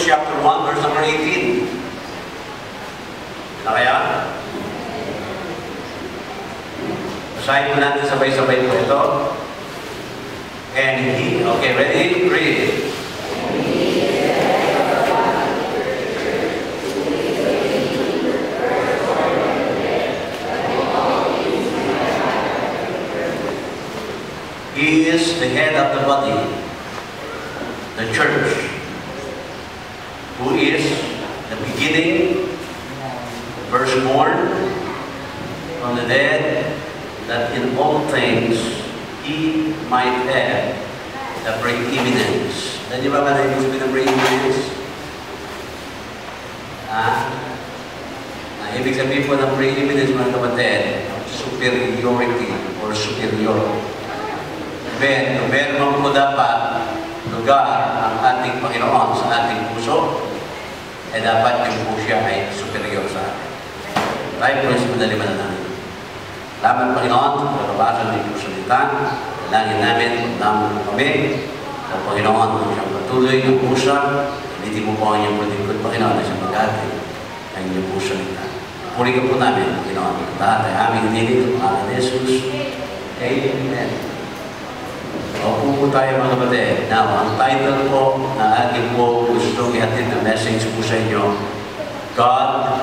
chapter 1, verse number 18. Na kaya? Basahin mo natin sabay-sabay po ito. And he, okay, ready? Read. He is the head of the body, the church, who is the beginning, firstborn from the dead, that in all things he might have the preeminence. Nandiyo ba na yung sabihin ng preeminence? Ibig sabihin po ng preeminence, mga kapatid, superiority or superior. Meron po dapat lugar ang ating Panginoon sa ating puso, dapat yung po siya ay superior sa atin. Tayo po sa madaliman namin. Salamat Panginoon, pagkabasan ng iyong salita. Dalangin namin, naman po kami, ang Panginoon ang siyang patuloy ng pusa. Hindi mo po ang iyong paligod, Panginoon, na siyang mag-ati ang iyong po salita. Puri ka po namin, Panginoon. Lahat ay aming hindi ng pangalan ni Jesus. Amen. Opo po tayo mga kapatid. Now, ang title po na aking po gusto ihatid na message po sa inyo, God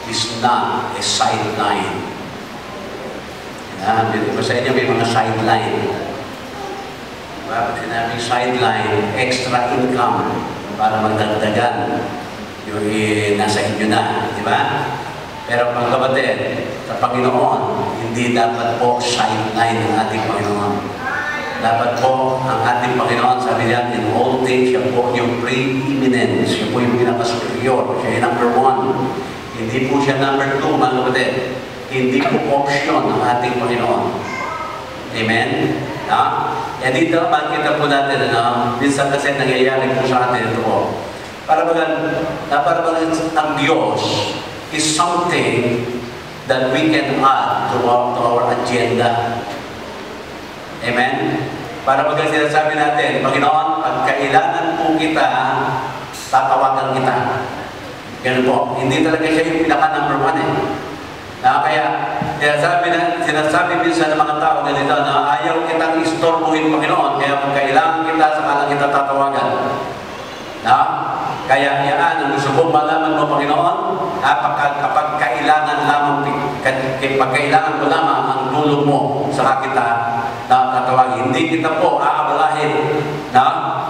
is not a sideline. Dito ba sa inyo may mga sideline? Diba? Pag sinabing sideline, extra income para magdagdagan yung nasa inyo na. Diba? Pero mga kapatid, sa Panginoon, hindi dapat po sideline ang ating Panginoon. Dapat po ang ating Panginoon, sabi niya, in all things, siya po yung preeminence, siya po yung pinaka-superior, siya yung number 1. Hindi po siya number 2, mga kapatid. Hindi po option ang ating Panginoon. Amen? Dito, makikita po natin, minsan kasi nangyayari po sa atin ito po. Para bagang ang Diyos is something that we can add to our agenda. Amen? Para bagang sinasabi natin, Panginoon, pag kailangan po kita, tatawagan kita. Ganun po. Hindi talaga siya yung pinaka-number 1 eh. Kaya, sinasabi minsan ng mga tao ganito na ayaw kitang istorbuhin, Panginoon, kaya kung kailangan kita, saka lang kita tatawagan. Kaya yan, ang gusto kong malaman mo, Panginoon, kapag kailangan ko lamang ang tulong mo, saka kita tatawagin. Hindi kita po aabalahin,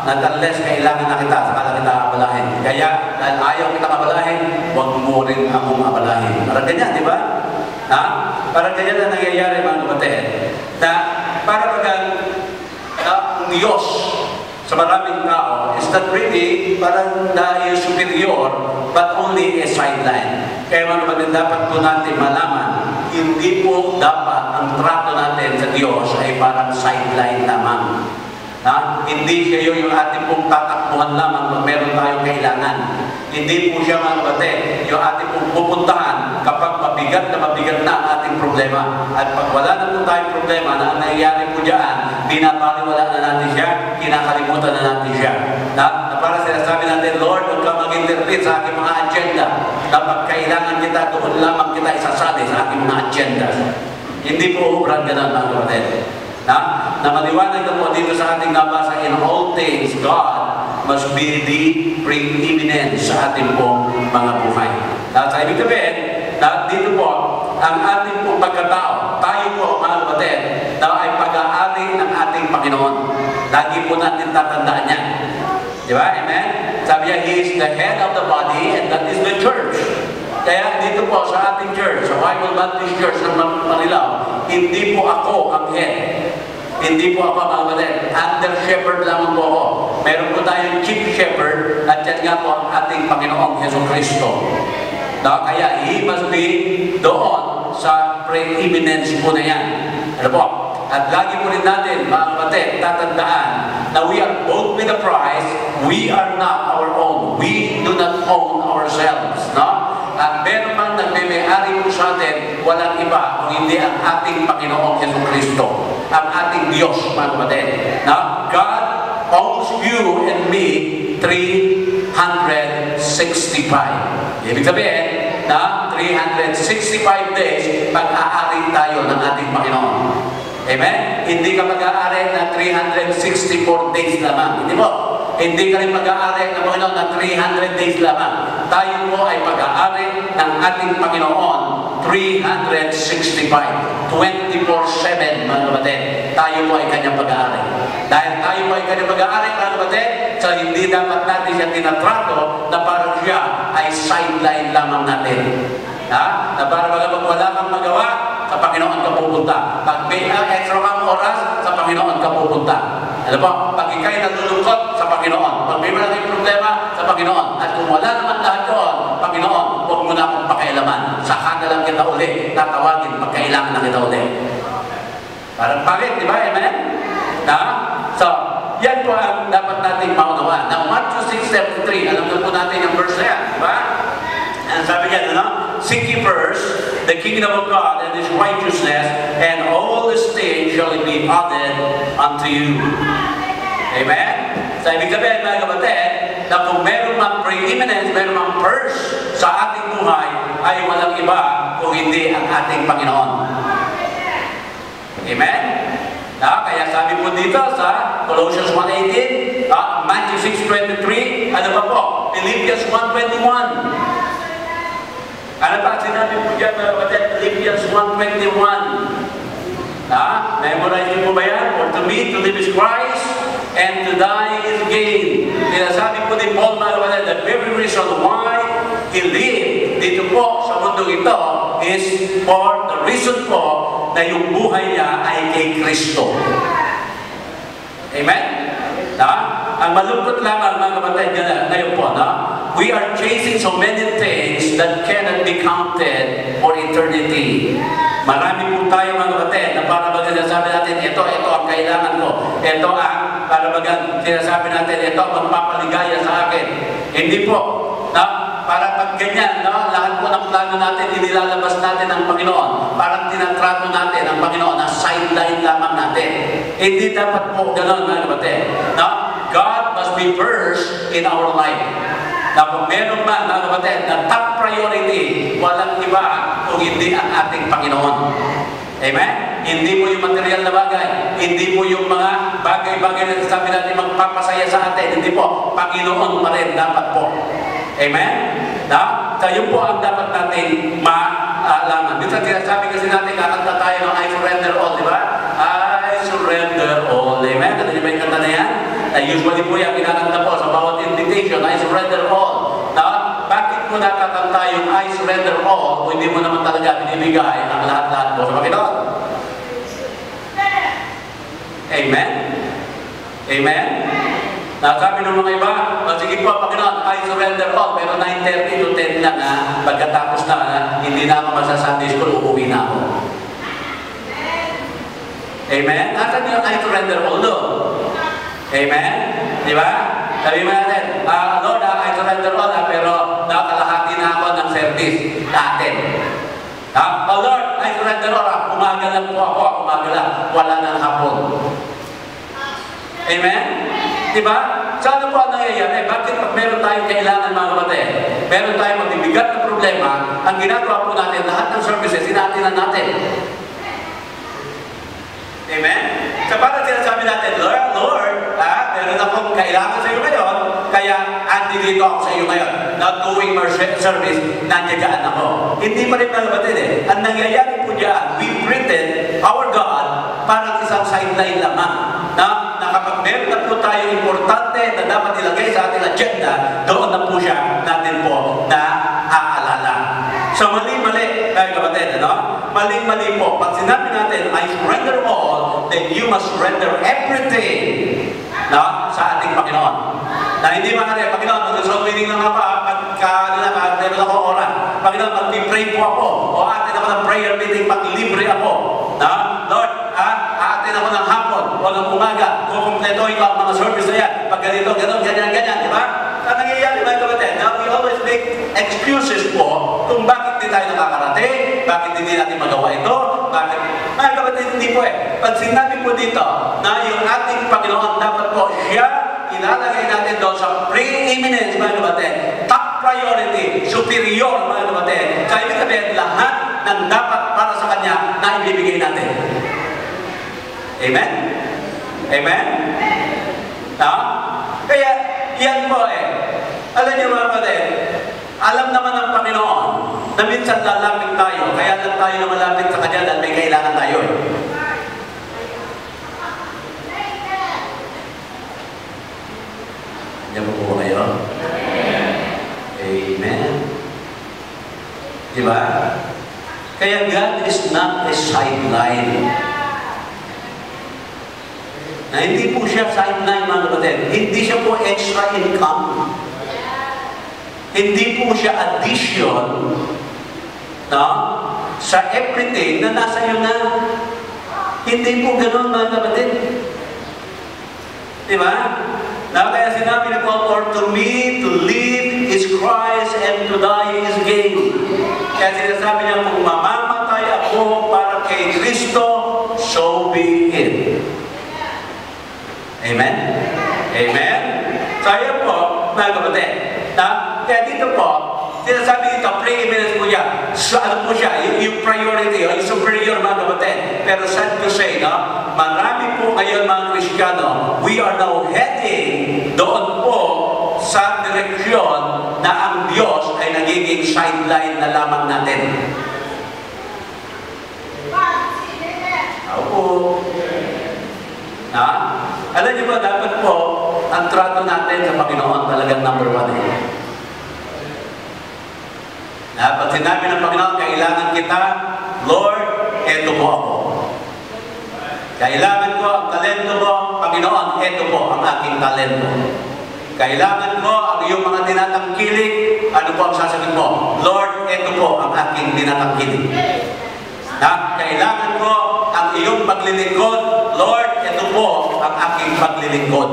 unless kailangan na kita, saka lang kita aabalahin. Kaya, dahil ayaw kita abalahin, huwag mo rin akong abalahin. Parang ganyan, di ba? Parang ganyan na nangyayari, mga kapatid. Para bagang ang Diyos sa maraming tao is not really parang dahil superior, but only a sideline. Kaya mga kapatid, dapat po natin malaman, hindi po dapat ang trato natin sa Diyos ay parang sideline lamang. Hindi siya yung ating pong tatakbuhan lamang kung meron tayong kailangan. Hindi po siya, mga kapatid, yung ating pong pupuntahan kapag mabigat na ang ating problema. At pag wala na po tayong problema na ang nangyayari po dyan, binabaliwala na natin siya, kinakalimutan na natin siya. Para sinasabi natin, Lord, huwag ka mag-interpret sa aking mga agenda. Kapag kailangan kita, doon lamang kita isasali sa aking mga agenda. Hindi po ubrang ganun, mga kapatid. Na maliwanag na po dito sa ating nabasa, in all things, God must be the preeminence sa ating pong mga buhay. Sa ibig sabihin, dito po, ang ating pong pagkatao, tayo po, mga kapatid, ay pag-aari ng ating Panginoon. Lagi po natin tatandaan yan. Di ba? Amen? Sabi niya, He is the head of the body, and that is the church. Kaya dito po sa ating church, sa Bible Baptist Church ng Manilao, hindi po ako ang head. Hindi po ako, mga kapatid. Under shepherd lamang po ako. Meron po tayong chief shepherd, at yan nga po ang ating Panginoong Hesus Kristo. Kaya He must be doon sa preeminence po na yan. Ano po? At lagi po rin natin, mga kapatid, tatandaan na we are both with the price. We are not our own. We do not own ourselves. At meron mang nagme-may-ari po sa atin, walang iba kung hindi ang ating Panginoong Hesus Kristo. Ang ating Diyos, mga kapatid. God owns you and me 300%. 365. Ibig sabihin, na 365 days pag-aari tayo ng ating Panginoon. Amen? Hindi ka mag-aari na 364 days lamang. Hindi po. Hindi ka rin mag-aari ng Panginoon na 300 days lamang. Tayo po ay pag-aari ng ating Panginoon 365. 24/7, mga kapatid. Tayo po ay kanyang pag-aari. Dahil tayo po ay kanyang pag-aari, mga kapatid, so hindi dapat natin siya tinatrato na parang siya ay sideline lamang natin. Ha? Na para pag wala kang magawa, sa Panginoon ka pupunta. Pag may extra kang oras, sa Panginoon ka pupunta. Ano po? Pag ikay nalulungkot, sa Panginoon. Pag may malaking problema, sa Panginoon. At kung wala naman lahat doon, Panginoon, huwag mo na akong pakialaman. Saka na lang kita uli. Tatawagin pag kailangan na kita uli. Parang pangit, di ba? Amen? Na? So, yan po ang dapat nating maunawaan. Now, Matthew 6:73, alam na po natin ang verse na yan, di ba? And sabi niya, ano? Seek ye first the kingdom of God and His righteousness, and all these things shall be added unto you. Amen? So, ibig sabihin, mga kapatid, na kung meron mang preeminence, meron mang first sa ating buhay, ay walang iba kung hindi ang ating Panginoon. Amen? Kaya sabi po dito sa Colossians 1:18, Matthew 6:23, ano pa po? Philippians 1:21. Ano ba sinabi po dyan, mga kapatid? Philippians 1:21. Memorize niyo po ba yan? For to me, to live is Christ, and to die is gain. Sinasabi po ni Paul, mga kapatid, the very reason why he lived dito po sa mundong ito is for the reason po na yung buhay niya ay kay Kristo. Amen? Ang malungkot lamang, mga kapatid, ngayon po, we are chasing so many things that cannot be counted for eternity. Marami po tayo, mga kapatid, na para baga sinasabi natin, ito ang kailangan ko. Ito ang, para baga sinasabi natin, ito ang magpapaligaya sa akin. Hindi po. Para pag ganyan, lahat po ng plano natin, inilalabas natin ang Panginoon. Parang tinatrato natin ang Panginoon na sideline lamang natin. Hindi dapat po gano'n, mga kapatid. God must be first in our life. Na kung meron man, mga kapatid, na top priority, walang iba kung hindi ang ating Panginoon. Amen? Hindi mo yung material na bagay. Hindi mo yung mga bagay-bagay na sabi natin magpapasaya sa atin. Hindi po. Panginoon pa rin dapat po. Amen? Yun po ang dapat natin maalaman. Minsan sinasabi kasi natin, kakanta tayo ng I surrender all, di ba? I surrender all. Amen? Kata niyo ba yung kanta na yan? Usually po yan, kinakanta po sa bawat invitation, I surrender all. Bakit mo nakakanta yung I surrender all kung hindi mo naman talaga binibigay ang lahat-lahat po sa Panginoon? Amen? Amen? Sabi ng mga iba, sige po, Panginoon, I surrender all, pero 9:30 to 10 lang pagkatapos na, hindi na ako masa-Sunday school, uuwi na ako. Amen? Asan yung I surrender all doon? Amen? Di ba? Sabi mo natin, Lord, I surrender all, pero nakalahati na ako ng service natin. Oh Lord, I surrender all, umaga lang po ako, umaga lang, wala nang hapon. Amen? Diba? So ano po ang nangyayari? Bakit pag meron tayong kailangan, mga kapatid, meron tayong magbibigat na problema, ang ginagawa po natin, lahat ng services, sinatinan natin. Amen? So parang sinasabi natin, Lord, meron akong kailangan sa iyo ngayon, kaya andito ako sa iyo ngayon. Not doing my service, nandiyan ako. Hindi pa rin, mga kapatid, Ang nangyayari po dyan, we treated our God parang isang sideline lamang. Na kapag meron na po tayo importante na dapat ilagay sa ating agenda, doon na po siya natin po na aalala. So mali-mali, mga kapatid, mali-mali po. Pag sinabi natin, I surrender all, then you must surrender everything sa ating Panginoon. Na hindi maaari, Panginoon, mag-resolve meeting lang ako, meron ako oras. Panginoon, mag-pray po ako. O atin ako ng prayer meeting, mag-libre ako. Lord, atin ako ng hapon o ng umaga, kukumpletuhin ko ang mga service na yan. Pag ganito, gano'n, ganyan, di ba? Ang nangyayari, mga kapatid, we always make excuses po kung bakit hindi tayo nakakarating, bakit hindi natin magawa ito, bakit, mga kapatid, hindi po Pag sinabi po dito na yung ating Panginoon dapat po siya ilalagay natin doon sa preeminence, mga kapatid. Top priority, superior, mga kapatid. Kaya ibig sabihin, lahat ng dapat para sa Kanya na ibibigay natin. Amen? Amen? No? Kaya, yan po alam niyo mga kapatid, alam naman ng Panginoon na minsan lalapit tayo, kaya lang tayo na malapit sa Kanya dahil may kailangan tayo Diyan po kayo? Amen? Diba? Kaya God is not a sideline. Na hindi po siya sideline, mga kapatid. Hindi siya po extra income. Hindi po siya addition sa everything na nasa iyo na. Hindi po ganoon, mga kapatid. Diba? Kaya sinabi ni Paul, for to me, to live is Christ and to die is gain. Kaya sinasabi niya, kung mamamatay ako para kay Kristo, so be it. Amen? Amen? So, ayan po, mga kapatid. Kaya dito po, sinasabi dito, preeminence po niya. So, ano po siya? Yung priority, yung superior, mga kapatid. Pero sad to say, marami po ngayon, mga Kristiyano, we are now heading doon po sa direksyon na ang Diyos ay nagiging sideline na lamang natin. Ako. Alam niyo ba, dapat po, ang trato natin sa Panginoon talagang number 1 Pag sinabi ng Panginoon, kailangan kita, Lord, eto po ako. Kailangan ko ang talento mo, Panginoon, eto po ang aking talento. Kailangan ko ang iyong mga tinatangkilik, ano po ang sasagot mo? Lord, eto po ang aking tinatangkilik. Kailangan ko ang iyong paglilingkod, Lord, ito po ang aking paglilingkod.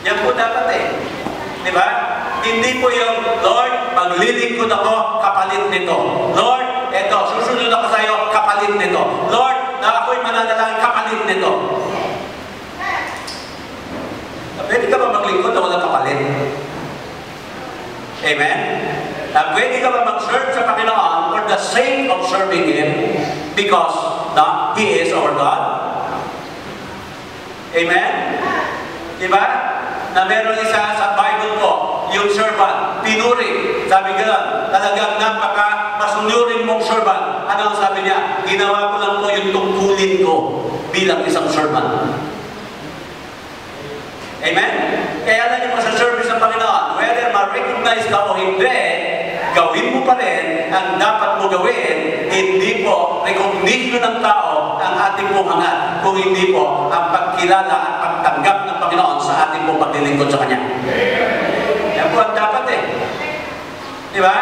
Yan po dapat Diba? Hindi po yung, Lord, maglilingkod ako, kapalit nito. Lord, eto, susunod ako sa iyo, kapalit nito. Lord, na ako'y mananalangin, kapalit nito. Pwede ka ba maglingkod na walang kapalit? Amen? Pwede ka ba mag-serve sa Panginoon for the sake of serving Him because He is our God? Amen? Diba? Na meron isa sa Bible po, yung servant, pinuri. Sabi gano'n, talagang napaka-masunurin mong servant. Ano ang sabi niya? Ginawa ko lang po yung tungkulin ko bilang isang servant. Amen? Kaya alam niyo po sa service ng Panginoon, whether ma-recognize ka o hindi, gawin mo pa rin ang dapat mo gawin. Hindi po recognition ng tao ang ating pong hangat, kung hindi po ang pagkilala at pagtanggap ng Panginoon sa ating pong paglilingkod sa Kanya. Yan po ang dapat Diba?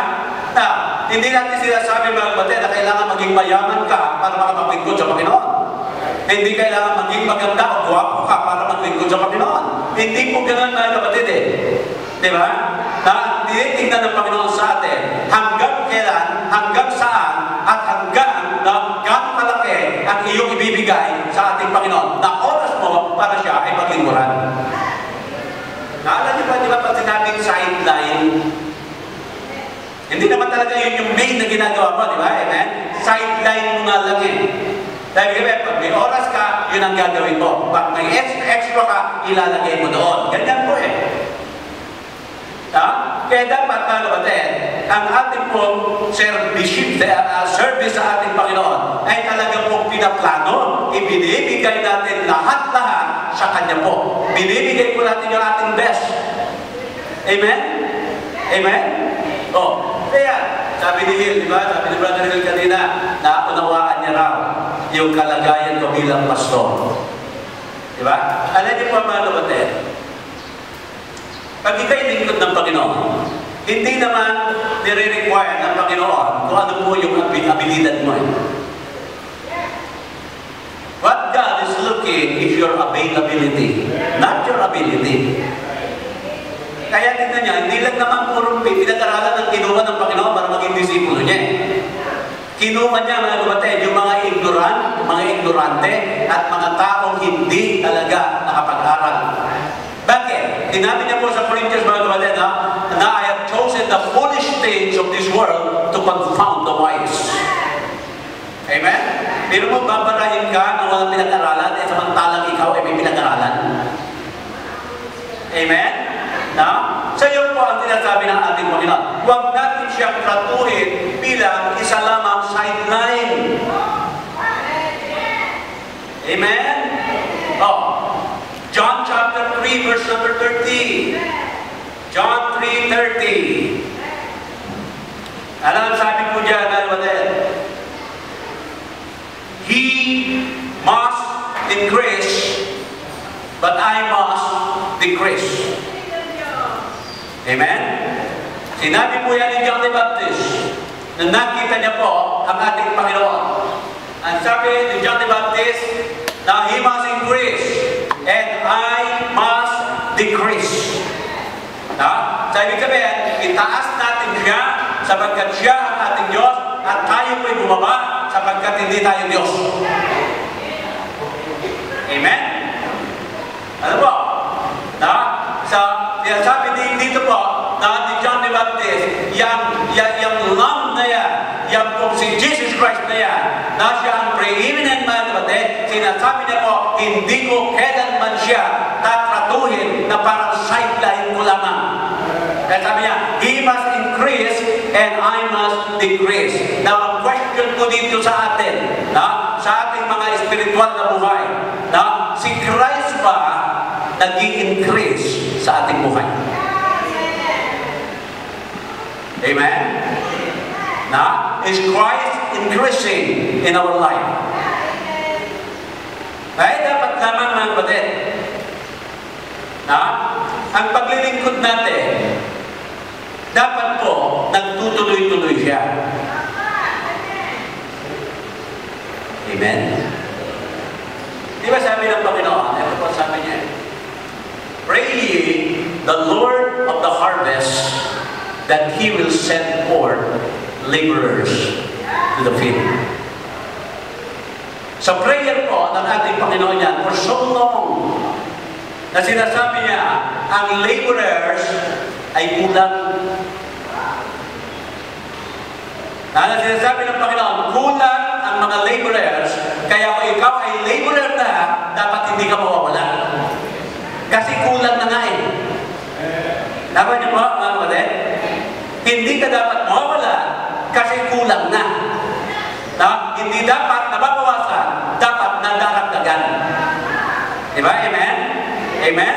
Hindi natin sinasabi, mga kapatid, na kailangan maging mayaman ka para makapaglingkod sa Panginoon. Hindi kailangan maging maganda o guwapo ka para maglingkod sa Panginoon. Hindi po ganun, mga kapatid Diba? Tinitingnan ng Panginoon sa atin hanggang kailan, hanggang saan, at hanggang gaano kalaki ang iyong ibibigay sa ating Panginoon na oras mo para siya ay maglingkuran. Alam niyo ba, di ba, pag sinabing sideline, hindi naman talaga yun yung main na ginagawa mo, di ba? Amen? Sideline mo nga lang Dahil pag may oras ka, yun ang gagawin mo. Pag may extra ka, ilalagay mo doon. Ganyan po Kaya dapat, mga kapatid, ang ating pong service sa ating Panginoon ay talagang pong pinaplano. Ibinibigay natin lahat-lahat sa Kanya po. Binibigay po natin yung ating best. Amen? Amen? Kaya, sabi ni Hill, di ba? Sabi ni Brother Hill kanina, naunawaan niya raw yung kalagayan ko bilang pastor. Di ba? Alam niyo po, mga kapatid, pag ikaw'y lingkod ng Panginoon, hindi naman nire-require ng Panginoon kung ano po yung abilidad mo. What God is looking is your availability, not your ability. Kaya tingnan niya, hindi lang naman puro pinag-aralan ang kinuha ng Panginoon para maging disipulo niya. Kinuha niya, mga kapatid, yung mga ignorante, at mga taong hindi talaga nakapag-aral. Sinabi niya po sa Corinthians, mga kapatid, na I have chosen the foolish things of this world to confound the wise. Amen? Pero mo, babarahin ka ng walang pinag-aralan, samantalang ikaw ay may pinag-aralan. Amen? Na? Sa iyo po ang sinasabi ng ating Panginoon. Huwag natin siyang tratuhin bilang isa lamang sideline. Amen? Oh, John chapter 3, verse number 30. John 3:30. Alam, sabi po dyan, He must increase, but I must decrease. Amen? Sinabi po yan ni John the Baptist na nakita niya po ang ating Panginoon. Ang sabi ni John the Baptist na He must increase and I must decrease. Sa ibig sabihin, itaas natin siya sapagkat siya ang ating Diyos at tayo po'y bumaba sapagkat hindi tayo Diyos. Amen? Ano po? Sabi dito po na ni John the Baptist, yung lamb na yan, yung po si Jesus Christ na yan, na siya ang preeminent man, sinasabi niya po, hindi ko kailanman siya tatratuhin na parang sideline ko lamang. Kaya sabi niya, He must increase and I must decrease. Now, ang question ko dito sa atin, sa ating mga spiritual na buhay, si Christ ba nag-i-increase sa ating buhay? Amen? Is Christ increasing in our life? Kaya dapat lamang mga kapatid, ang paglilingkod natin, dapat po nagtutuloy-tuloy siya. Amen? Di ba sabi ng Panginoon? Ito po sabi niya, pray ye the Lord of the harvest that He will send forth laborers to the field. Sa prayer po ng ating Panginoon yan, for so long, na sinasabi niya, ang laborers ay kulang. Na sinasabi ng Panginoon, kulang ang mga laborers, kaya kung ikaw ay laborer na, dapat hindi ka mawawala. Kasi kulang na nga eh. Dapat niyo po, mga kapatid? Hindi ka dapat mawawala kasi kulang na. Hindi dapat nababawasan, dapat nadaragdagan. Diba? Amen? Amen?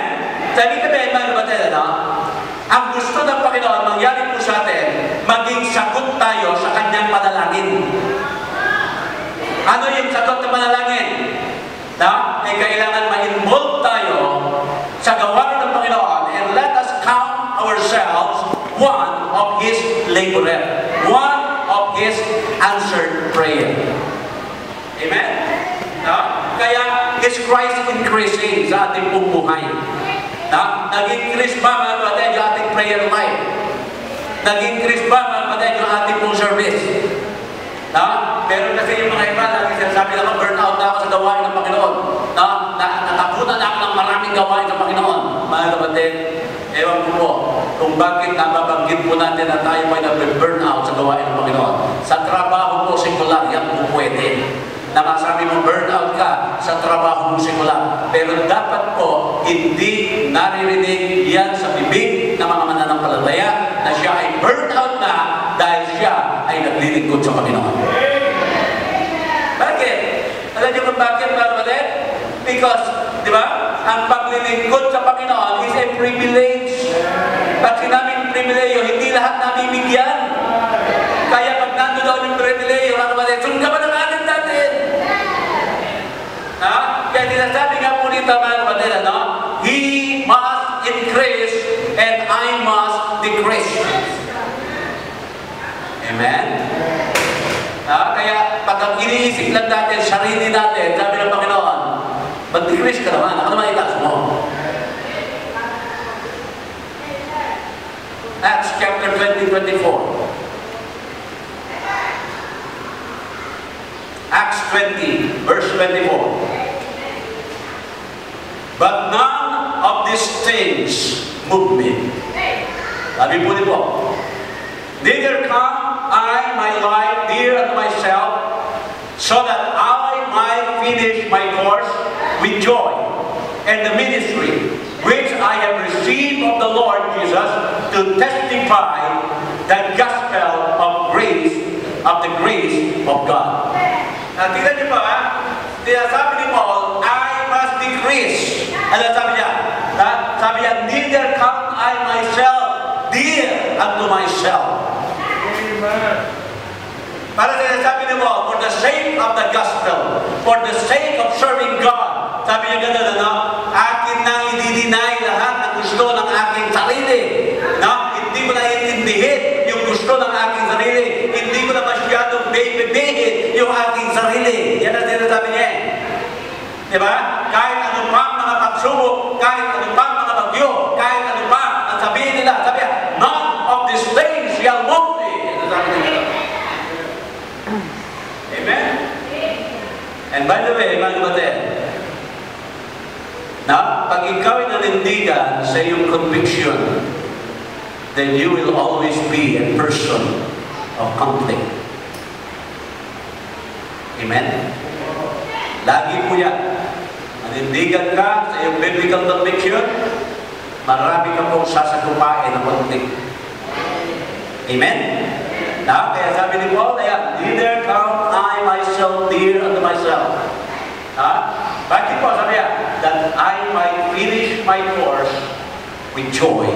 Sabi ka ba, mga kapatid, ang gusto ng Panginoon mangyari po sa atin, maging sagot tayo sa kanyang panalangin. Ano yung sagot ng panalangin? Kailangan ma-involve tayo sa gawain ng Panginoon and let us count ourselves one of His laborer, one of His answered prayer. Amen? Kaya is Christ increasing sa ating buhay? Nag-increase ba mga kapatid yung ating prayer life? Nag-increase ba mga kapatid yung ating pong service? Pero kasi yung mga iba, lagi sinasabi lang, burnout na ako sa gawain ng Panginoon. Natakutan ako ng maraming gawain ng Panginoon. Mga kapatid, ewan ko po, kung bakit nababanggit po natin na tayo ay nag-burnout sa gawain ng Panginoon. Sa trabaho po, sekular, yan po pwede. Na masabi mo, burnout ka sa trabaho mo sekular. Pero dapat po, hindi naririnig yan sa bibig ng mga mananampalataya na siya ay burnout na dahil siya ay naglilingkod sa Panginoon. Bakit? Alam niyo kung bakit, mga kapatid? Because, di ba, ang paglilingkod sa Panginoon is a privilege. Pag sinabing privilege, hindi lahat nabibigyan. Kaya pag nandun daw yung privilege, mga kapatid, sunod ka ba ng atin natin? Kaya sinasabi nga po dito, mga kapatid, He must increase and I must decrease. Amen? Kaya pag ang iniisip lang natin, sarili natin, sabi ng Panginoon, mag-decrease ka naman, ako naman itaas mo. Acts chapter 20-24. Acts 20, verse 24. But none of these things move me. Sabi po nito, neither count I my life dear unto myself, so that I might finish my course with joy, and the ministry which I have received of the Lord Jesus to testify the gospel of the grace of God. Tingnan niyo pa, sabi ni Paul, I must decrease. Ano sabi niya? Sabi niya, neither count I myself dear unto myself. Amen. Para sinasabi ni Paul, for the sake of the gospel, for the sake of serving God, sabi niya gano'n, akin nang i-deny lahat ng gusto ng aking sarili. Hindi ko na iintindihin yung gusto ng aking sarili. Hindi ko na masyadong bebebehin yung aking sarili. Yan ang sinasabi niya. Diba? Kahit ano pang mga pagsubok, kahit ano pang mga bagyo, kahit ano pa ang sabihin nila, sabi niya, none of these things shall move me. Yan ang sabi niya. Amen? And by the way, mga kapatid, pag ikaw ay nanindigan sa iyong conviction, then you will always be a person of conflict. Amen? Lagi po yan. Nanindigan ka sa iyong biblical conviction, marami ka pong sasagupain ng conflict. Amen? Kaya sabi ni Paul, neither count I myself dear unto myself. Bakit po sabi niya? That I might finish my course with joy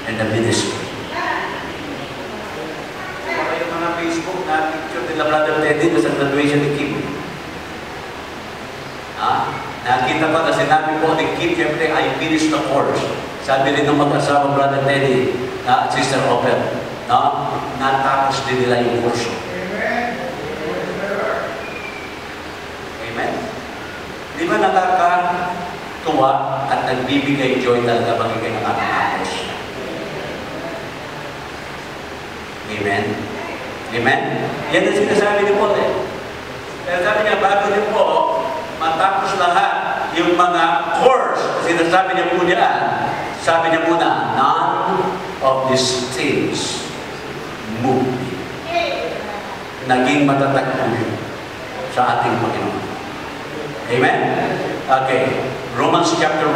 and the ministry. Yung mga Facebook na picture nila Brother Teddy sa graduation ni Kim. Nakita pa na sinabi ko ni Kim, siyempre, I finished the course. Sabi rin ng mag-asawa Brother Teddy at Sister Opel, natapos din nila yung kurso. Amen? Di ba nakakatuwa at nagbibigay joy talaga pag ikay nakatapos? Amen? Amen? Yan ang sinasabi ni Paul eh. Kaya sabi niya, bago niyo po matapos lahat yung mga course, sinasabi niya po niya, sabi niya muna, none of these things move me. Naging matatag po yun sa ating Panginoon. Amen? Okay. Romans chapter 1.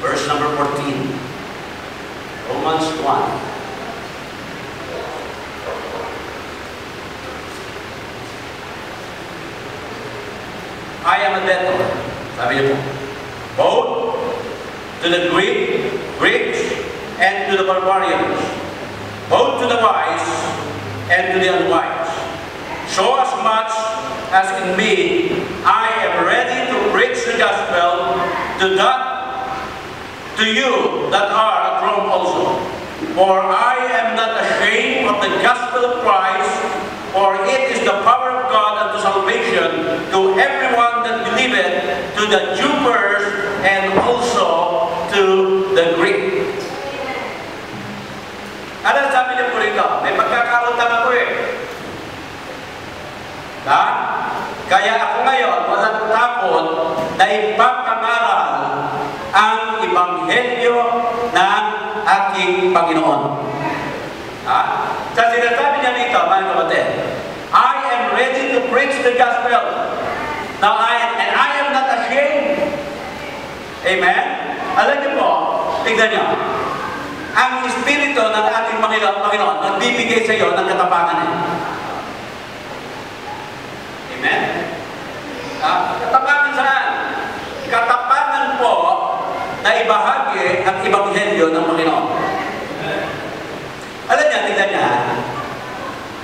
Verse number 14. Romans 1. I am a debtor. Sabi niya po. Both to the Greeks and to the barbarians. Both to the wise and to the unwise. So as much as in me, I am ready to preach the gospel to you that are at Rome also. For I am not ashamed of the gospel of Christ, for it is the power of God unto salvation to everyone that believeth, to the Jew first, and also to the Greek. Ano sabi niyo po rito? May pagkakautang ako eh. Kaya ako ngayon, walang takot na ipapangaral ang ebanghelyo ng aking Panginoon. Sa sinasabi niya dito, mga kapatid, I am ready to preach the gospel. Now, I am not ashamed. Amen? Alam niyo po, tignan niyo, ang Espiritu ng ating Panginoon nagbibigay sa iyo ng katapangan eh. Amen? Katapangan saan? Katapangan po na ibahagi ang ebanghelyo ng Panginoon. Alam niya, tignan niya,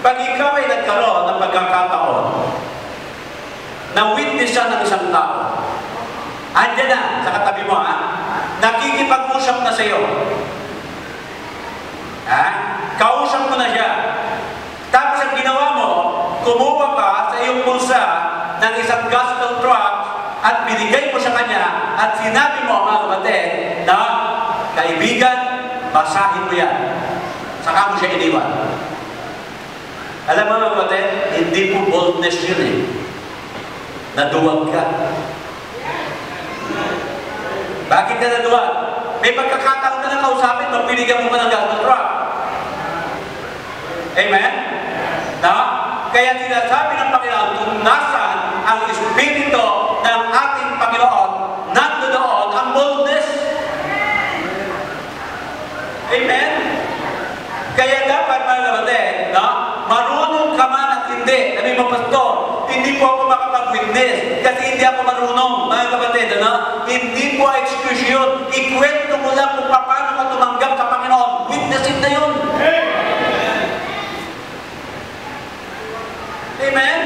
pag ikaw ay nagkaroon ng pagkakataon na witnessan ng isang tao, andyan na, sa katabi mo nakikipag-usap na sa iyo. Kausap mo na siya. Tapos ang ginawa mo, kumuha ka sa iyong bulsa ng isang gospel tract at binigay mo sa kanya at sinabi mo, mga kapatid, na kaibigan, basahin mo yan. Saka mo siya iniwan. Alam mo, mga kapatid, hindi po boldness yun eh. Naduwag ka. Bakit ka naduwag? May pagkakataon ka na kausapin, magbinigyan mo pa ng gas truck. Amen? Na? Kaya sinasabi ng Panginoon, kung nasan ang Espiritu ng ating Panginoon, nandoon ang boldness. Amen? Kaya dapat, mga kapatid, no? Marunong ka man at hindi. Sabi mo, Pastor, hindi po ako makapag-witness kasi hindi ako marunong, mga kapatid, ano? Hindi po excuse yun. Ikwento mo lang kung paano ka tumanggap sa Panginoon. Witnessin na yun. Amen?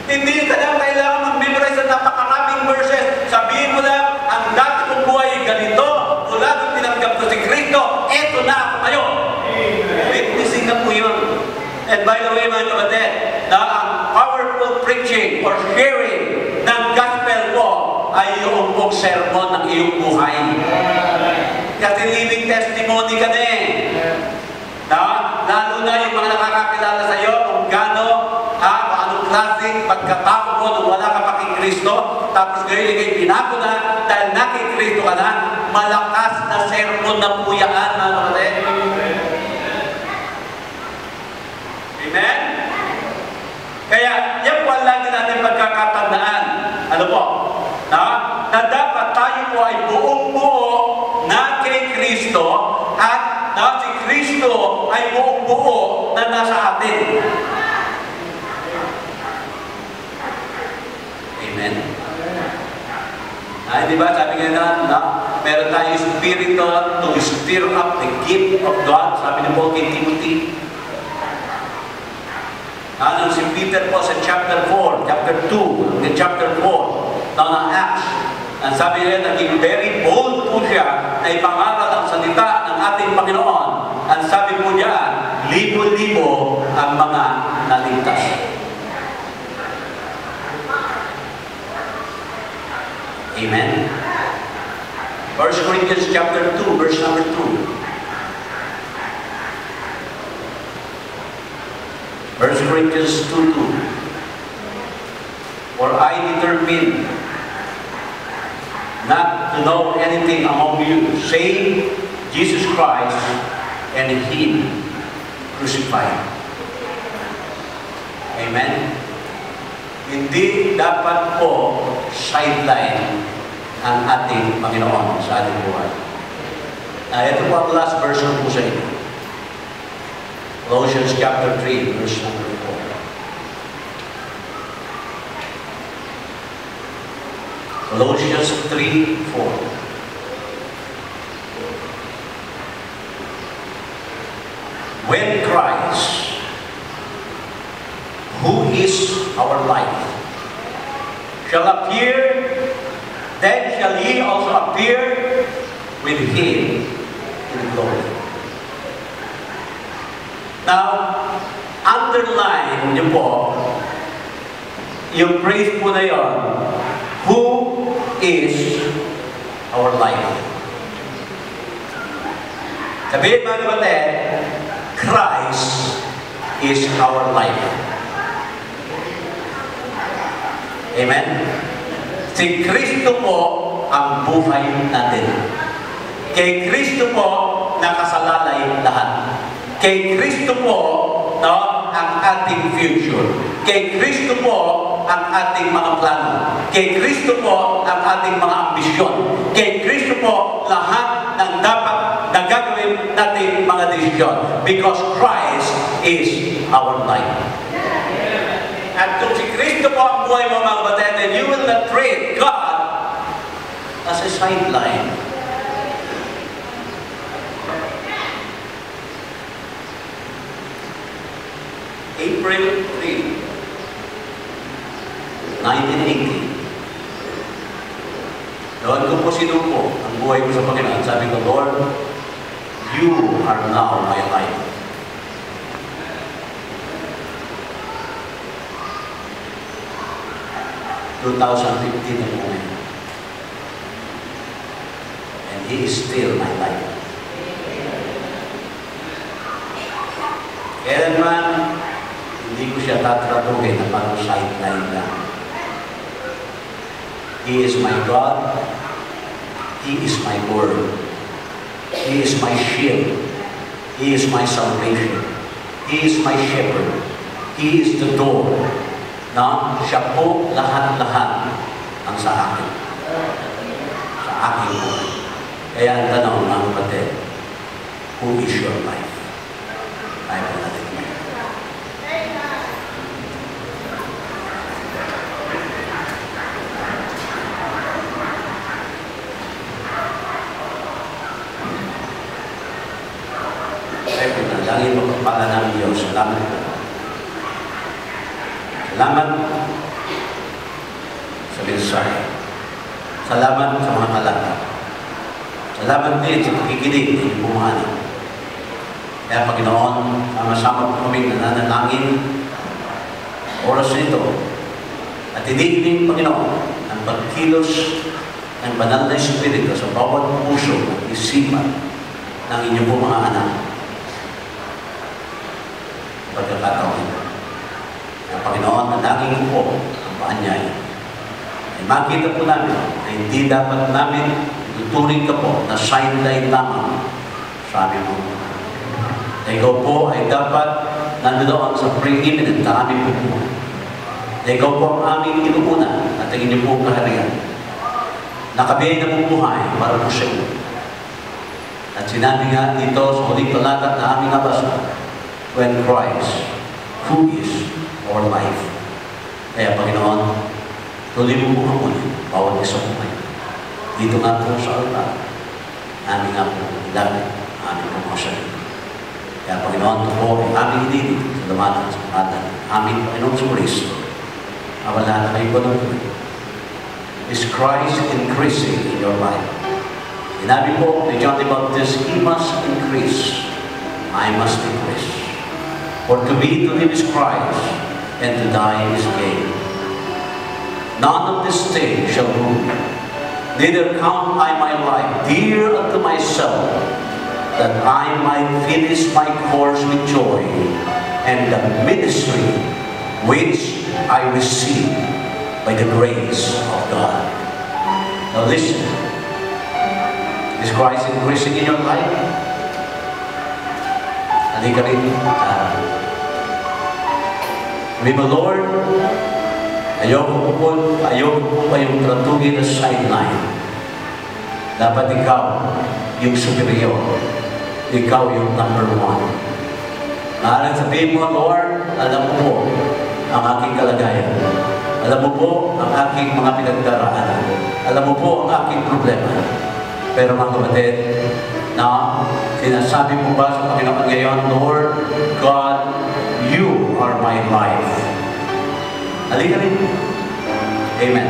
Hindi ka lang kailangan mag-memorize ng napakaraming verses. Sabihin mo lang, ang dati kong buhay ganito, mula nung tinanggap ko si Kristo, eto na ako ngayon. Witnessing na po yun. And by the way, mga kapatid, na ang powerful preaching or sharing ng gospel ko ay yung pong sermon ng iyong buhay. Kasi living testimony ka na eh. Lalo na yung mga nakakakilala sa iyo kung anong klaseng pagkatao mo nung wala ka pa kay Kristo, tapos ngayon ikay pinago na dahil na kay Kristo ka na, malakas na sermon na puyaan, mga kapatid. Amen? Kaya, yan po ang lagi natin pagkakatandaan. Ano po? Na dapat tayo po ay buong-buo na kay Kristo at na si Kristo ay buong-buo na nasa atin. Amen? Di ba? Sabi nga na meron tayo Espiritu to stir up the gift of God. Sabi ni Paul kay Timothy. Ano si Peter po sa chapter 4, chapter 2, chapter 4, ng Acts. Ang sabi niya, naging very bold po siya na ipangaral ang salita ng ating Panginoon. Ang sabi po niya, libo-libo ang mga naligtas. Amen? 1 Corinthians chapter 2, verse number 2. 1 Corinthians 2:2. For I determined not to know anything among you, save Jesus Christ and Him crucified. Amen? Hindi dapat po sideline ang ating Panginoon sa ating buhay. Ito po ang last verse ko po sa inyo. Colossians chapter 3, verse number 4. Colossians 3:4. When Christ, who is our life, shall appear, then shall ye also appear with Him in glory. Now, underline niyo po yung phrase po na yun, who is our life. Sabihin mga kapatid, Christ is our life. Amen? Si Kristo po ang buhay natin. Kay Kristo po nakasalalay lahat. Kay Kristo po, no, ang ating future. Kay Kristo po ang ating mga plano. Kay Kristo po ang ating mga ambisyon. Kay Kristo po lahat ng dapat na gagawin natin mga desisyon. Because Christ is our life. At kung si Kristo po ang buhay mo, mga kapatid, then you will not treat God as a sideline. April 3, 1980. Doon ko po sinuko ang buhay ko sa Panginoon. Sabi ko, Lord, You are now my life. (2015) na po ngayon. And He is still my life. Kailanman, hindi ko siya tatratuhin na parang sideline lang. He is my God. He is my word. He is my shield. He is my salvation. He is my shepherd. He is the door. Na siya po lahat-lahat ang sa akin. Sa aking buhay. Kaya ang tanong ng kapatid, who is your life? Tayo po natin ngayon. Dahil magpapala ng Diyos, salamat po. Salamat sa mensahe. Salamat sa mga kalata. Salamat din sa pakikinig ng inyong bumahan. Kaya Panginoon, sama-sama po kami nananalangin oras nito. At hinihiling Panginoon ang pagkilos ng banal na Espiritu sa bawat puso at isipan ng inyong mga anak. Pagkakataon. Ang Panginoon, nanagin po ang paanyay. Ay makita po namin na hindi dapat namin tuturing ka po na sideline lamang sa aming mga. Na ikaw po ay dapat nandoon sa preeminent na aming buhay. Na ikaw po ang aming inuuna at ang inyong pong kaharian. Nakabiyay na buhay para po sa iyo. At sinabi nga dito sa huling talata na aming nabasa, when Christ, who is our life. Kaya Panginoon, tuloy mo po kami, bawat isa po kayo. Dito nga po sa altar, namin nga po ilagay, aming mga sarili. Kaya Panginoon, ito po ay aming inilig sa lamatan sa pangalan, aming Panginoon sa Kristo. Wala na kayo po ng tuloy. Is Christ increasing in your life? Sinabi po ni John the Baptist, He must increase, I must decrease. For to be to live is Christ, and to die is gain. None of this thing shall move me. Neither count I my life dear unto myself, that I might finish my course with joy, and the ministry which I receive by the grace of God. Now listen, is Christ increasing in your life? Halika rin. Sabi mo, Lord, ayoko po kayong tratugin na sideline. Dapat ikaw yung superior. Ikaw yung number one. Maaaring sabihin mo, Lord, alam mo po ang aking kalagayan. Alam mo po ang aking mga pinagdaraanan. Alam mo po ang aking problema. Pero mga kapatid, na sinasabi mo ba sa Panginoon ngayon, Lord God, You are my life. Halika rin. Amen.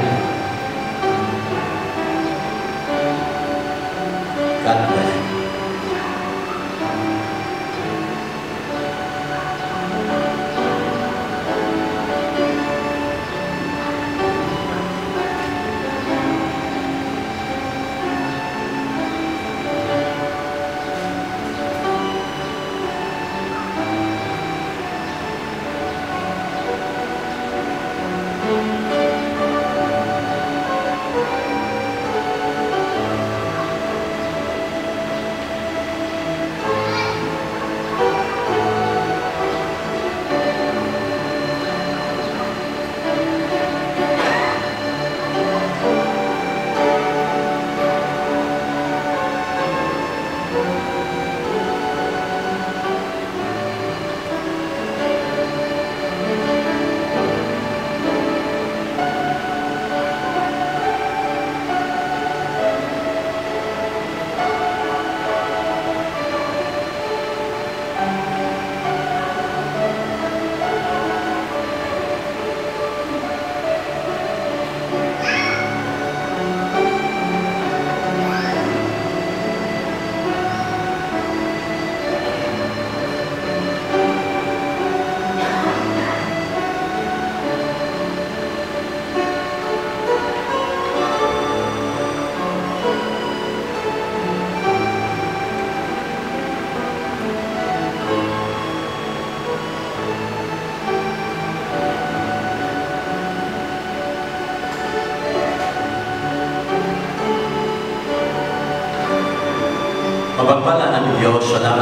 God bless you.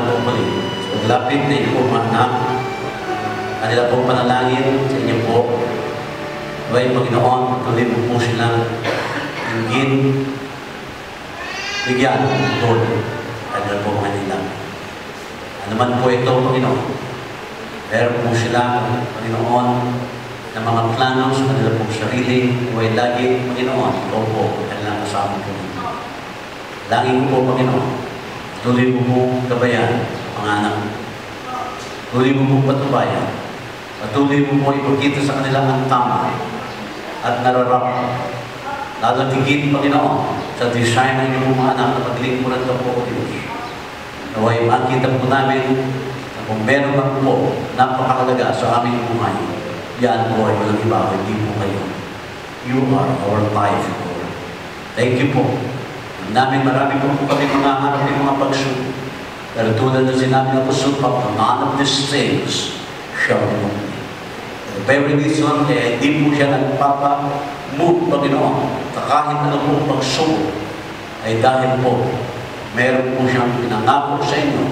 anak po muli. So, paglapit na inyo po mga anak, kanila po panalangin sa inyo po. Naway Panginoon, tuloy mo po silang hingin, bigyan, Lord, kanila po kanila. Ano man po ito, Panginoon, meron po sila, Panginoon, na mga plano sa kanila pong sarili, huwag lagi, Panginoon, ikaw po, kanilang kasama po. Lagi po, Panginoon, tuloy mo po gabayan mga anak. Tuloy mo po patubayan. Patuloy mo po ipagkita sa kanila ang tama at nararapat. Lalo tigit, Panginoon, sa design ng iyong mga anak na paglingkuran ka po, Diyos. Naway makita po namin na kung meron man po napakahalaga sa aming buhay, yan po ay walang iba, hindi po kayo. You are our life, Lord. Thank you po. Namin marami po kami mga harapin mga pagsubok. Pero tulad na sinabi ng Apostol Pablo, none of these things shall be known. The very reason kaya hindi po siya nagpapa-move, Panginoon, kahit ano po pagsubok, ay dahil po, meron po siyang pinangako sa inyo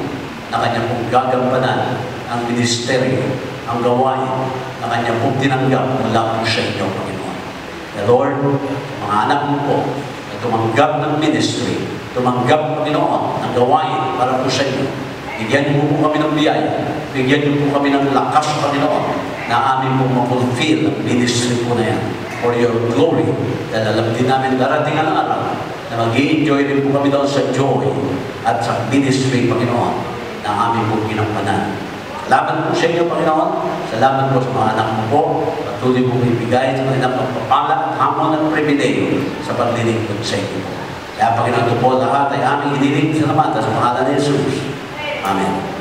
na kanya pong gagampanan ang ministeryo, ang gawain na kanya pong tinanggap mula po sa inyo, Panginoon. The Lord, mga anak mo po, na tumanggap ng ministry, tumanggap, Panginoon, ng gawain para po sa inyo. Bigyan niyo po kami ng biyaya, bigyan niyo po kami ng lakas, Panginoon, na amin pong ma-fulfill ang ministry po na yan for your glory. Dahil alam din namin darating ang araw na mag-i-enjoy rin po kami daw sa joy at sa ministry, Panginoon, na amin pong ginampanan. Salamat po sa inyo, Panginoon. Salamat po sa mga anak mo po. Patuloy po ibigay sa kanilang pagpapala at hamon at pribileyo sa paglilingkod sa inyo po. Kaya, Panginoon, po lahat ay aming hiniling sa pangalan ni Jesus. Amen.